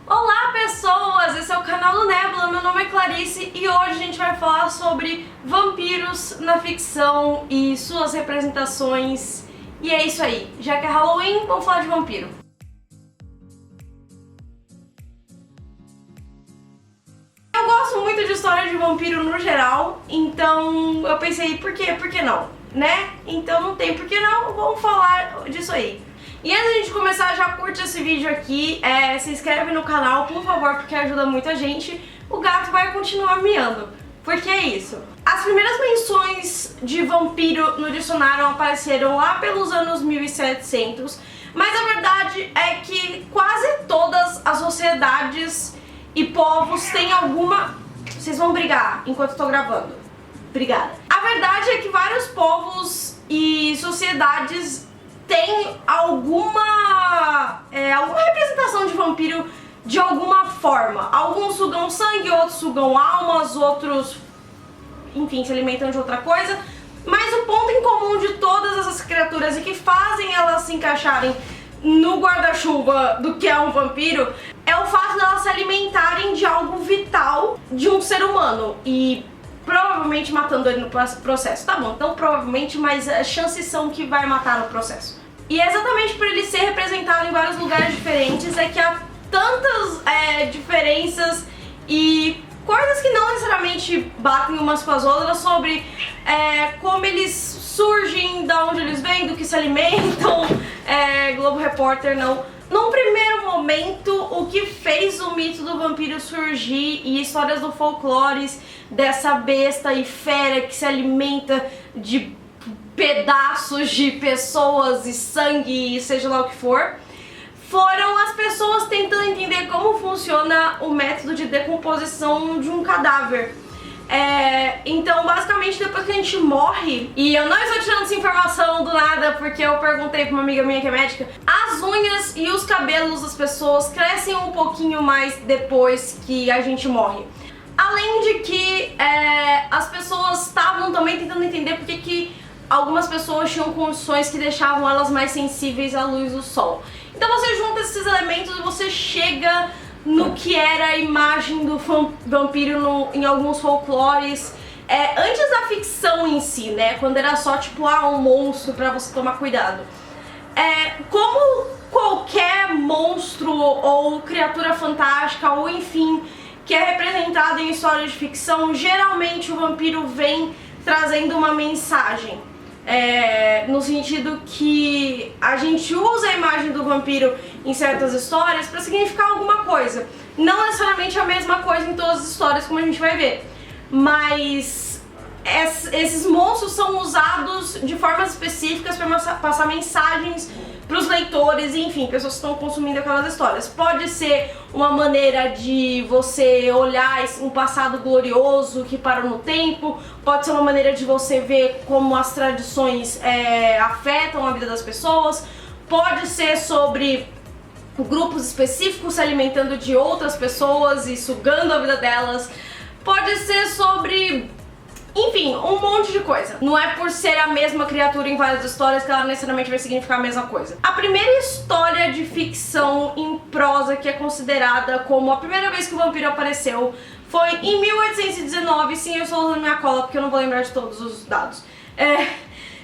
Olá pessoas, esse é o canal do Nebula, meu nome é Clarice e hoje a gente vai falar sobre vampiros na ficção e suas representações. E é isso aí, já que é Halloween, vamos falar de vampiro. Eu gosto muito de história de vampiro no geral, então eu pensei, por quê? Por que não? Né? Então não tem por que não, vamos falar disso aí. E antes de a gente começar, já curte esse vídeo aqui, se inscreve no canal, por favor, porque ajuda muita gente. O gato vai continuar miando, porque é isso. As primeiras menções de vampiro no dicionário apareceram lá pelos anos 1700, mas a verdade é que quase todas as sociedades e povos têm alguma... Vocês vão brigar enquanto eu tô gravando. Obrigada. A verdade é que vários povos e sociedades têm alguma representação de vampiro de alguma forma. Alguns sugam sangue, outros sugam almas, outros, enfim, se alimentam de outra coisa. Mas o ponto em comum de todas essas criaturas e que fazem elas se encaixarem no guarda-chuva do que é um vampiro é o fato de elas se alimentarem de algo vital de um ser humano e provavelmente matando ele no processo. Tá bom, então provavelmente, mas as chances são que vai matar no processo. E é exatamente por ele ser representado em vários lugares diferentes é que há tantas diferenças e coisas que não necessariamente batem umas com as outras sobre como eles surgem, da onde eles vêm, do que se alimentam. Globo Repórter não. Num primeiro momento, o que fez o mito do vampiro surgir e histórias do folclore dessa besta e fera que se alimenta de pedaços de pessoas e sangue e seja lá o que for, foram as pessoas tentando entender como funciona o método de decomposição de um cadáver. Então, basicamente, depois que a gente morre, e eu não estou tirando essa informação do nada porque eu perguntei pra uma amiga minha que é médica, as unhas e os cabelos das pessoas crescem um pouquinho mais depois que a gente morre. Além de que as pessoas estavam também tentando entender por que algumas pessoas tinham condições que deixavam elas mais sensíveis à luz do sol. Então você junta esses elementos e você chega no que era a imagem do vampiro em alguns folclores, antes da ficção em si, né? Quando era só tipo, um monstro pra você tomar cuidado. Como qualquer monstro ou criatura fantástica, ou enfim, que é representado em histórias de ficção, geralmente o vampiro vem trazendo uma mensagem. No sentido que a gente usa a imagem do vampiro em certas histórias para significar alguma coisa. Não necessariamente a mesma coisa em todas as histórias, como a gente vai ver. Mas esses monstros são usados de formas específicas para passar mensagens para os leitores e, enfim, pessoas que estão consumindo aquelas histórias. Pode ser uma maneira de você olhar um passado glorioso que parou no tempo, pode ser uma maneira de você ver como as tradições afetam a vida das pessoas, pode ser sobre grupos específicos se alimentando de outras pessoas e sugando a vida delas, pode ser sobre... Enfim, um monte de coisa. Não é por ser a mesma criatura em várias histórias que ela necessariamente vai significar a mesma coisa. A primeira história de ficção em prosa que é considerada como a primeira vez que o vampiro apareceu foi em 1819, sim, eu estou usando minha cola porque eu não vou lembrar de todos os dados.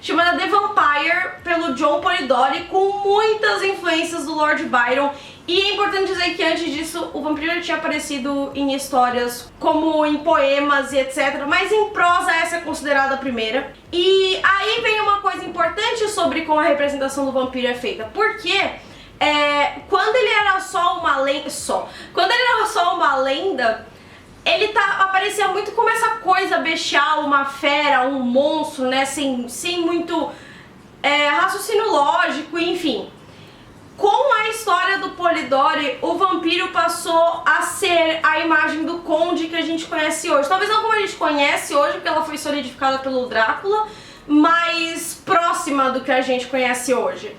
Chamada The Vampire, pelo John Polidori, com muitas influências do Lord Byron. E é importante dizer que antes disso o vampiro já tinha aparecido em histórias como em poemas e etc. Mas em prosa essa é considerada a primeira. E aí vem uma coisa importante sobre como a representação do vampiro é feita. Porque quando ele era só uma lenda, ele aparecia muito como essa coisa bestial, uma fera, um monstro, né? Sem muito raciocínio lógico, enfim. Com a história do Polidori, o vampiro passou a ser a imagem do conde que a gente conhece hoje. Talvez não como a gente conhece hoje, porque ela foi solidificada pelo Drácula, mas próxima do que a gente conhece hoje.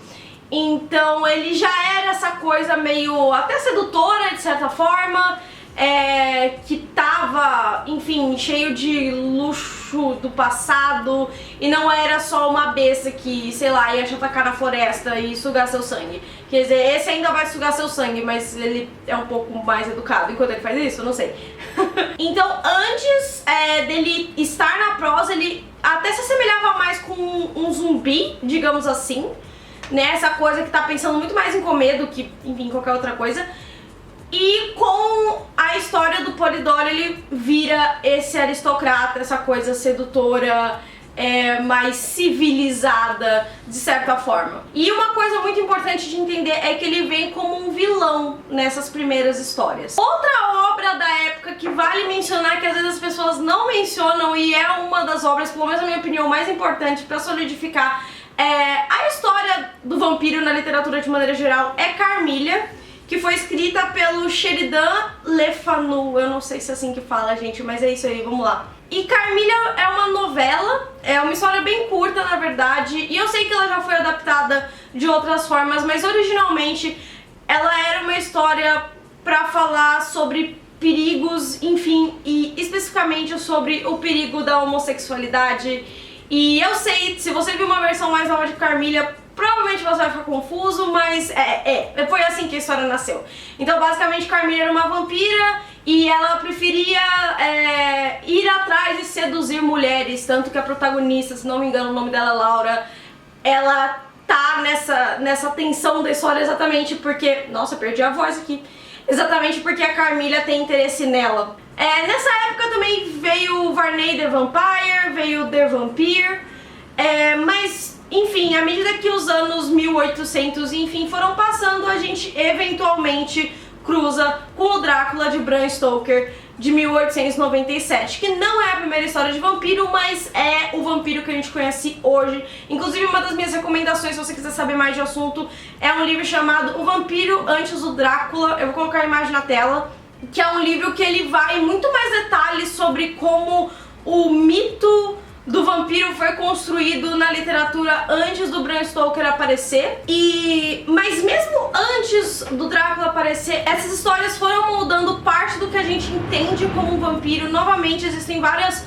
Então ele já era essa coisa meio até sedutora, de certa forma, que tava, enfim, cheio de luxo. bicho do passado e não era só uma besta que, sei lá, ia te atacar na floresta e sugar seu sangue. Quer dizer, esse ainda vai sugar seu sangue, mas ele é um pouco mais educado enquanto ele faz isso, não sei. Então, antes dele estar na prosa, ele até se assemelhava mais com um zumbi, digamos assim, né? Essa coisa que tá pensando muito mais em comer do que, enfim, qualquer outra coisa. E com a história do Polidoro, ele vira esse aristocrata, essa coisa sedutora, mais civilizada, de certa forma. E uma coisa muito importante de entender é que ele vem como um vilão nessas primeiras histórias. Outra obra da época que vale mencionar, que às vezes as pessoas não mencionam, e é uma das obras, pelo menos na minha opinião, mais importante para solidificar a história do vampiro na literatura de maneira geral, é Carmilla, que foi escrita pelo Sheridan Le Fanu. Eu não sei se é assim que fala, gente, mas é isso aí, vamos lá. E Carmilla é uma novela, é uma história bem curta, na verdade, e eu sei que ela já foi adaptada de outras formas, mas originalmente ela era uma história pra falar sobre perigos, enfim, e especificamente sobre o perigo da homossexualidade. E eu sei, se você viu uma versão mais nova de Carmilla, provavelmente você vai ficar confuso, mas foi assim que a história nasceu. Então, basicamente, Carmilla era uma vampira e ela preferia ir atrás e seduzir mulheres, tanto que a protagonista, se não me engano, o nome dela é Laura, ela tá nessa tensão da história exatamente porque... Nossa, perdi a voz aqui. Exatamente porque a Carmilla tem interesse nela. Nessa época também veio Varney the Vampire, veio The Vampire, mas... Enfim, à medida que os anos 1800, enfim, foram passando, a gente eventualmente cruza com o Drácula de Bram Stoker de 1897, que não é a primeira história de vampiro, mas é o vampiro que a gente conhece hoje. Inclusive, uma das minhas recomendações, se você quiser saber mais de assunto, é um livro chamado O Vampiro Antes do Drácula. Eu vou colocar a imagem na tela, que é um livro que ele vai em muito mais detalhes sobre como o mito do vampiro foi construído na literatura antes do Bram Stoker aparecer. Mas mesmo antes do Drácula aparecer, essas histórias foram moldando parte do que a gente entende como um vampiro. Novamente, existem várias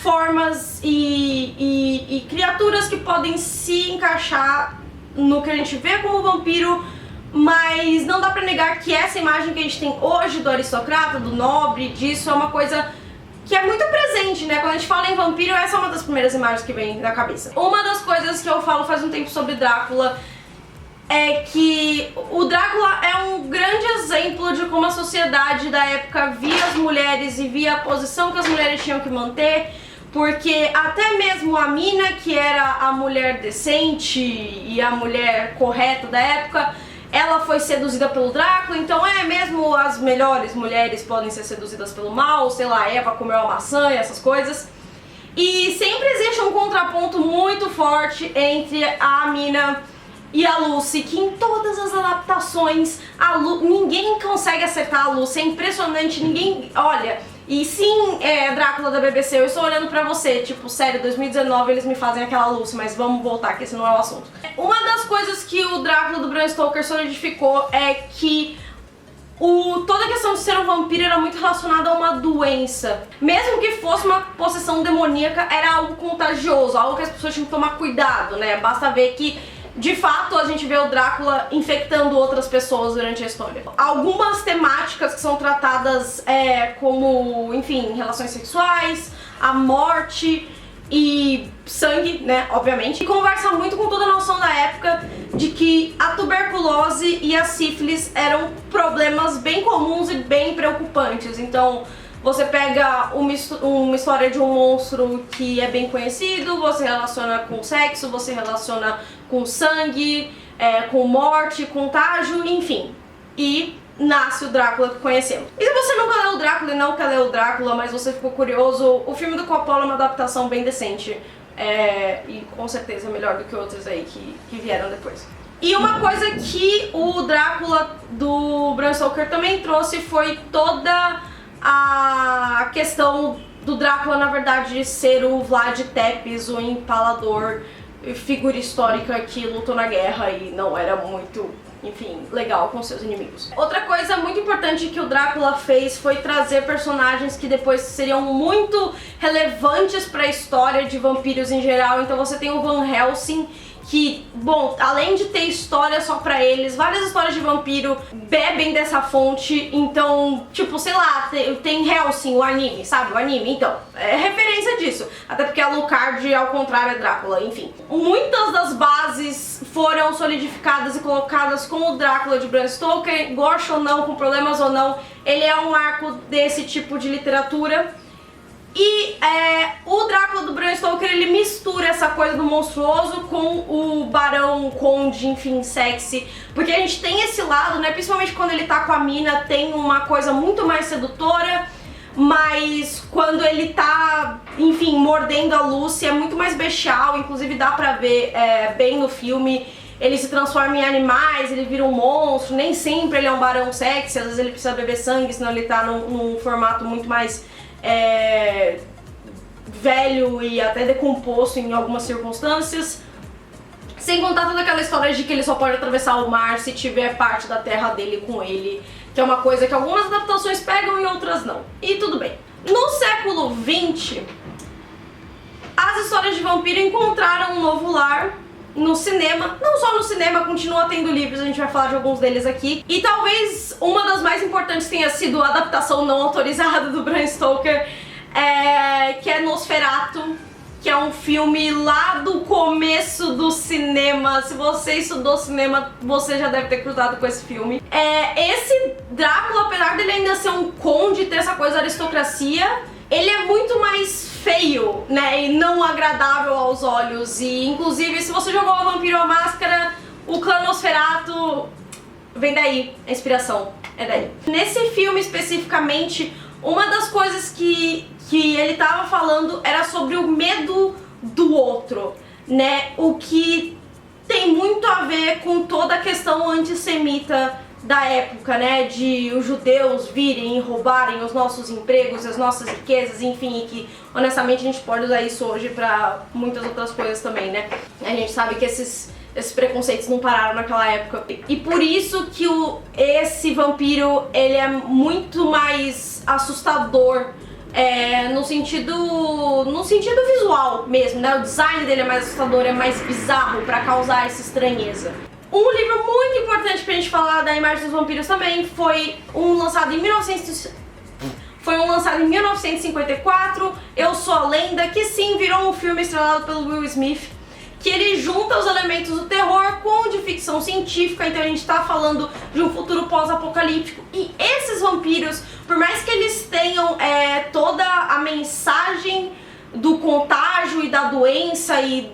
formas e criaturas que podem se encaixar no que a gente vê como vampiro, mas não dá pra negar que essa imagem que a gente tem hoje do aristocrata, do nobre, disso é uma coisa que é muito presente, né? Quando a gente fala em vampiro, essa é uma das primeiras imagens que vem na cabeça. Uma das coisas que eu falo faz um tempo sobre Drácula é que o Drácula é um grande exemplo de como a sociedade da época via as mulheres e via a posição que as mulheres tinham que manter, porque até mesmo a mina, que era a mulher decente e a mulher correta da época, ela foi seduzida pelo Drácula. Então mesmo as melhores mulheres podem ser seduzidas pelo mal, sei lá, Eva comeu a maçã e essas coisas. E sempre existe um contraponto muito forte entre a Mina e a Lucy, que em todas as adaptações ninguém consegue acertar a Lucy, é impressionante, ninguém... Olha, e sim, Drácula da BBC, eu estou olhando pra você, tipo, sério, 2019 eles me fazem aquela Lucy, mas vamos voltar, que esse não é o assunto. Uma das coisas que o Drácula do Bram Stoker solidificou é que toda a questão de ser um vampiro era muito relacionada a uma doença. Mesmo que fosse uma possessão demoníaca, era algo contagioso, algo que as pessoas tinham que tomar cuidado, né? Basta ver que, de fato, a gente vê o Drácula infectando outras pessoas durante a história. Algumas temáticas que são tratadas como, enfim, relações sexuais, a morte e sangue, né, obviamente. E conversa muito com toda a noção da época de que a tuberculose e a sífilis eram problemas bem comuns e bem preocupantes. Então, você pega uma história de um monstro que é bem conhecido, você relaciona com sexo, você relaciona com sangue, com morte, contágio, enfim. E nasce o Drácula que conhecemos. E se você nunca leu o Drácula e não quer ler o Drácula, mas você ficou curioso, o filme do Coppola é uma adaptação bem decente. E com certeza melhor do que outros aí que vieram depois. E uma coisa que o Drácula do Bram Stoker também trouxe foi toda a questão do Drácula, na verdade, ser o Vlad Tepes, o empalador, figura histórica que lutou na guerra e não era muito enfim, legal com seus inimigos. Outra coisa muito importante que o Drácula fez foi trazer personagens que depois seriam muito relevantes para a história de vampiros em geral. Então você tem o Van Helsing, que, bom, além de ter história só pra eles, várias histórias de vampiro bebem dessa fonte. Então, tipo, sei lá, tem Helsing, o anime, sabe? O anime, então, é referência disso. Até porque a Alucard, ao contrário, é Drácula, enfim. Muitas das bases foram solidificadas e colocadas com o Drácula de Bram Stoker, goste ou não, com problemas ou não, ele é um arco desse tipo de literatura. E o Drácula do Bram Stoker, ele mistura essa coisa do monstruoso com o barão, conde, enfim, sexy. Porque a gente tem esse lado, né, principalmente quando ele tá com a mina, tem uma coisa muito mais sedutora. Mas quando ele tá, enfim, mordendo a Lucy, é muito mais bestial. Inclusive dá pra ver bem no filme. Ele se transforma em animais, ele vira um monstro. Nem sempre ele é um barão sexy, às vezes ele precisa beber sangue, senão ele tá num formato muito mais velho e até decomposto em algumas circunstâncias. Sem contar toda aquela história de que ele só pode atravessar o mar se tiver parte da terra dele com ele, que é uma coisa que algumas adaptações pegam e outras não. E tudo bem. No século XX, as histórias de vampiro encontraram um novo lar no cinema. Não só no cinema, continua tendo livros, a gente vai falar de alguns deles aqui. E talvez uma das mais importantes tenha sido a adaptação não autorizada do Bram Stoker, que é Nosferatu, que é um filme lá do começo do cinema. Se você estudou cinema, você já deve ter cruzado com esse filme. Esse Drácula, apesar dele ainda ser um conde, ter essa coisa da aristocracia, ele é muito mais feio, né, e não agradável aos olhos. E inclusive, se você jogou o Vampiro à Máscara, o clã Nosferatu vem daí, a inspiração é daí. Nesse filme especificamente, uma das coisas que ele tava falando era sobre o medo do outro, né, o que tem muito a ver com toda a questão antissemita da época, né, de os judeus virem e roubarem os nossos empregos, as nossas riquezas, enfim, e que honestamente a gente pode usar isso hoje pra muitas outras coisas também, né. A gente sabe que esses preconceitos não pararam naquela época. E por isso que esse vampiro, ele é muito mais assustador, no sentido visual mesmo, né, o design dele é mais assustador, é mais bizarro pra causar essa estranheza. Um livro muito importante pra gente falar da imagem dos vampiros também foi um lançado em 1954, Eu Sou a Lenda, que sim, virou um filme estrelado pelo Will Smith, que ele junta os elementos do terror com de ficção científica. Então a gente tá falando de um futuro pós-apocalíptico. E esses vampiros, por mais que eles tenham toda a mensagem do contágio e da doença e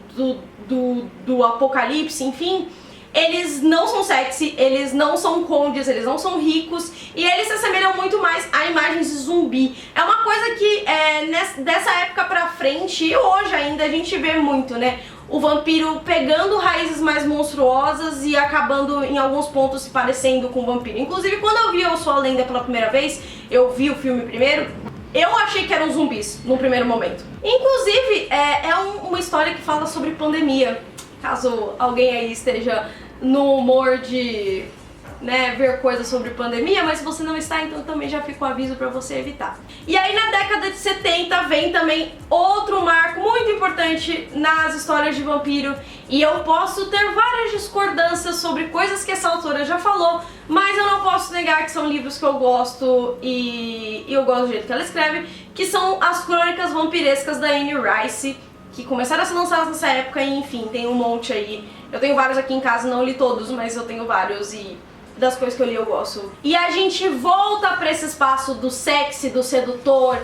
do apocalipse, enfim, eles não são sexy, eles não são condes, eles não são ricos, e eles se assemelham muito mais a imagens de zumbi. É uma coisa que dessa época pra frente, e hoje ainda, a gente vê muito, né? O vampiro pegando raízes mais monstruosas e acabando em alguns pontos se parecendo com o vampiro. Inclusive, quando eu vi Eu Sou a Lenda pela primeira vez, eu vi o filme primeiro, eu achei que eram zumbis no primeiro momento. Inclusive, uma história que fala sobre pandemia. Caso alguém aí esteja no humor de, né, ver coisas sobre pandemia, mas se você não está, então também já fica o aviso pra você evitar. E aí na década de 70 vem também outro marco muito importante nas histórias de vampiro, e eu posso ter várias discordâncias sobre coisas que essa autora já falou, mas eu não posso negar que são livros que eu gosto e eu gosto do jeito que ela escreve, que são as Crônicas Vampirescas da Anne Rice, que começaram a ser lançadas nessa época e, enfim, tem um monte aí. Eu tenho vários aqui em casa, não li todos, mas eu tenho vários e das coisas que eu li eu gosto. E a gente volta pra esse espaço do sexy, do sedutor,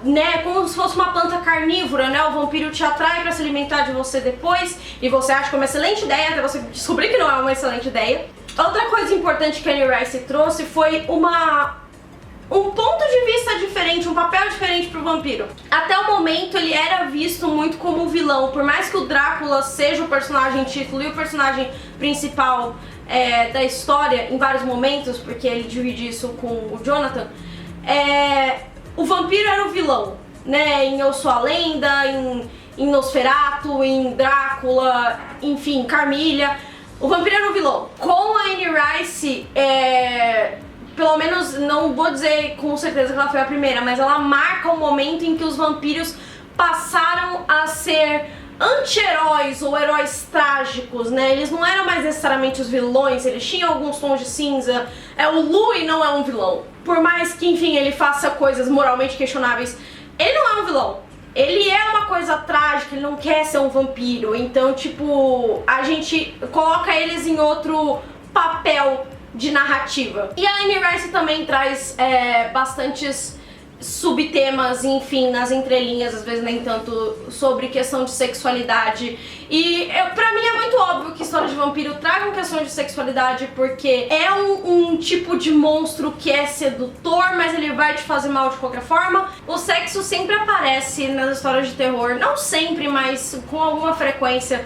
né, como se fosse uma planta carnívora, né, o vampiro te atrai pra se alimentar de você depois e você acha que é uma excelente ideia até você descobrir que não é uma excelente ideia. Outra coisa importante que a Anne Rice trouxe foi um ponto de vista diferente, um papel diferente pro vampiro. Até o momento ele era visto muito como vilão, por mais que o Drácula seja o personagem título e o personagem principal da história em vários momentos, porque ele divide isso com o Jonathan, o vampiro era o vilão, né, em Eu Sou a Lenda, em Nosferatu, em Drácula, enfim, Carmilha. O vampiro era o vilão. Com a Anne Rice, pelo menos, não vou dizer com certeza que ela foi a primeira, mas ela marca o momento em que os vampiros passaram a ser anti-heróis ou heróis trágicos, né? Eles não eram mais necessariamente os vilões, eles tinham alguns tons de cinza. O Louis não é um vilão. Por mais que, enfim, ele faça coisas moralmente questionáveis, ele não é um vilão. Ele é uma coisa trágica, ele não quer ser um vampiro. Então, tipo, a gente coloca eles em outro papel de narrativa. E a Anne Rice também traz bastantes subtemas, enfim, nas entrelinhas, às vezes nem tanto, sobre questão de sexualidade. E pra mim é muito óbvio que histórias de vampiro tragam questões de sexualidade, porque é um tipo de monstro que é sedutor, mas ele vai te fazer mal de qualquer forma. O sexo sempre aparece nas histórias de terror, não sempre, mas com alguma frequência,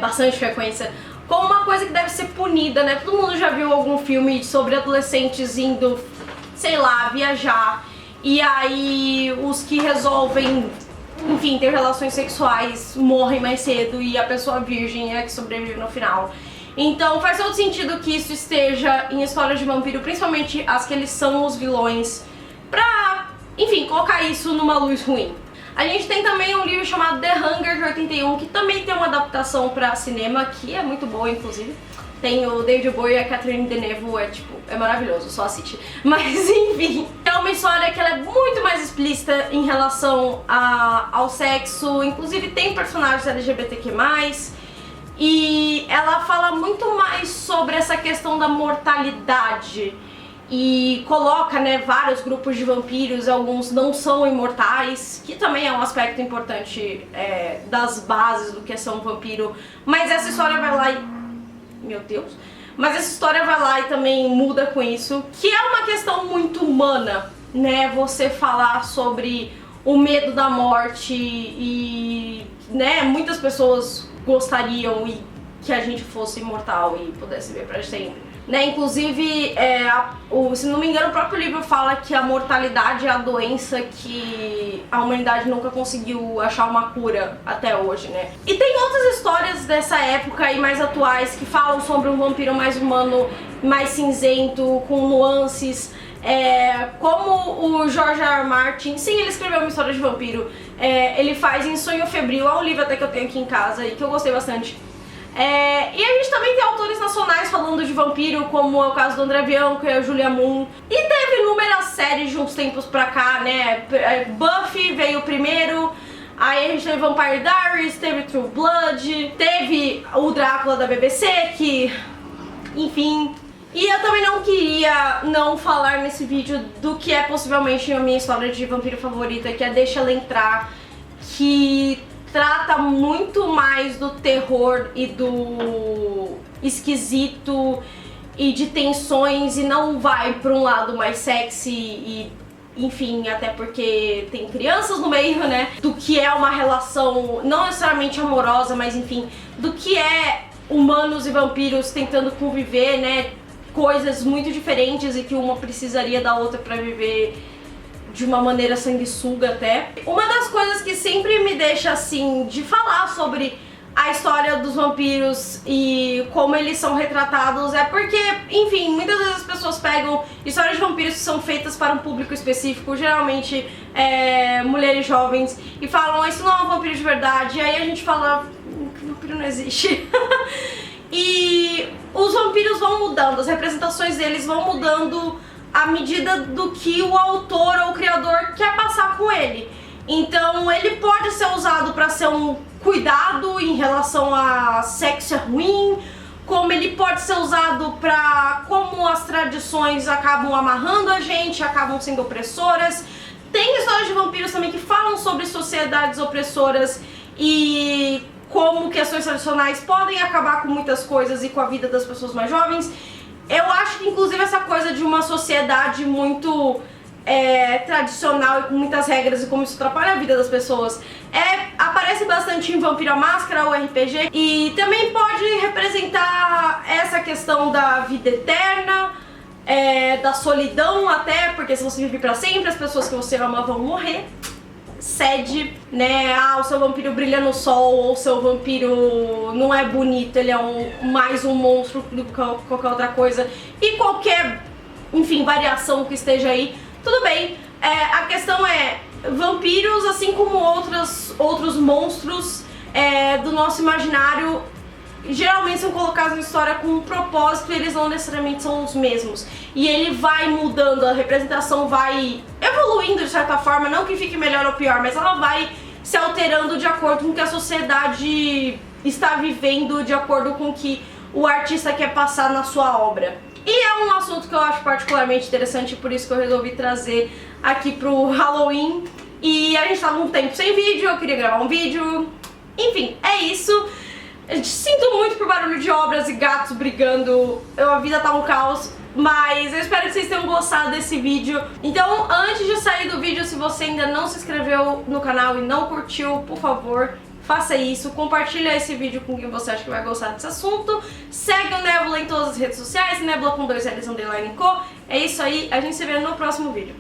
bastante frequência, como uma coisa que deve ser punida, né? Todo mundo já viu algum filme sobre adolescentes indo, sei lá, viajar. E aí os que resolvem, enfim, ter relações sexuais morrem mais cedo e a pessoa virgem é que sobrevive no final. Então faz todo sentido que isso esteja em histórias de vampiro, principalmente as que eles são os vilões, pra, enfim, colocar isso numa luz ruim. A gente tem também um livro chamado The Hunger, de 81, que também tem uma adaptação pra cinema, que é muito boa, inclusive. Tem o David Bowie e a Catherine Deneuve, é maravilhoso, só assiste. Mas enfim, é uma história que ela é muito mais explícita em relação ao sexo, inclusive tem personagens LGBTQ+, e ela fala muito mais sobre essa questão da mortalidade. E coloca, né, vários grupos de vampiros, alguns não são imortais, que também é um aspecto importante das bases do que é ser um vampiro. Mas essa história vai lá e... Meu Deus. Mas essa história vai lá e também muda com isso, que é uma questão muito humana, né? Você falar sobre o medo da morte e, né, muitas pessoas gostariam que a gente fosse imortal e pudesse viver pra sempre. Né? Inclusive, se não me engano, o próprio livro fala que a mortalidade é a doença que a humanidade nunca conseguiu achar uma cura até hoje, né? E tem outras histórias dessa época e mais atuais que falam sobre um vampiro mais humano, mais cinzento, com nuances. Como o George R. R. Martin, sim, ele escreveu uma história de vampiro, ele faz em Sonho Febril, é um livro até que eu tenho aqui em casa e que eu gostei bastante. E a gente também tem autores nacionais falando de vampiro, como é o caso do André Bianco e a Julia Moon. E teve inúmeras séries de uns tempos pra cá, né? Buffy veio primeiro, aí a gente teve Vampire Diaries, teve True Blood, teve o Drácula da BBC, que... enfim... E eu também não queria não falar nesse vídeo do que é possivelmente a minha história de vampiro favorita, que é Deixa Ela Entrar, que trata muito mais do terror e do esquisito e de tensões e não vai pra um lado mais sexy e, enfim, até porque tem crianças no meio, né? Do que é uma relação não necessariamente amorosa, mas enfim, do que é humanos e vampiros tentando conviver, né? Coisas muito diferentes e que uma precisaria da outra pra viver de uma maneira sanguessuga até. Uma das coisas que sempre me deixa assim de falar sobre a história dos vampiros e como eles são retratados é porque, enfim, muitas vezes as pessoas pegam histórias de vampiros que são feitas para um público específico, geralmente mulheres jovens, e falam, isso não é um vampiro de verdade, e aí a gente fala que vampiro não existe. E os vampiros vão mudando, as representações deles vão mudando à medida do que o autor ou o criador quer passar com ele. Então ele pode ser usado para ser um cuidado em relação a sexo é ruim, como ele pode ser usado para como as tradições acabam amarrando a gente, acabam sendo opressoras. Tem histórias de vampiros também que falam sobre sociedades opressoras e como questões tradicionais podem acabar com muitas coisas e com a vida das pessoas mais jovens. Eu acho que inclusive essa coisa de uma sociedade muito tradicional e com muitas regras e como isso atrapalha a vida das pessoas aparece bastante em Vampiro à Máscara, o RPG, e também pode representar essa questão da vida eterna, da solidão até, porque se você vive pra sempre, as pessoas que você ama vão morrer. cede, né? Ah, o seu vampiro brilha no sol, ou o seu vampiro não é bonito, ele é mais um monstro do que qualquer outra coisa. E qualquer, enfim, variação que esteja aí, tudo bem. A questão é, vampiros, assim como outros monstros do nosso imaginário, geralmente são colocados na história com um propósito e eles não necessariamente são os mesmos. E ele vai mudando, a representação vai evoluindo de certa forma, não que fique melhor ou pior, mas ela vai se alterando de acordo com o que a sociedade está vivendo, de acordo com o que o artista quer passar na sua obra. E é um assunto que eu acho particularmente interessante, por isso que eu resolvi trazer aqui pro Halloween. E a gente tava um tempo sem vídeo, eu queria gravar um vídeo. Enfim, é isso. Sinto muito por barulho de obras e gatos brigando, a vida tá um caos, mas eu espero que vocês tenham gostado desse vídeo. Então, antes de sair do vídeo, se você ainda não se inscreveu no canal e não curtiu, por favor, faça isso, compartilha esse vídeo com quem você acha que vai gostar desse assunto, segue o Nebula em todas as redes sociais, Nebula com 2 L's _co. É isso aí, a gente se vê no próximo vídeo.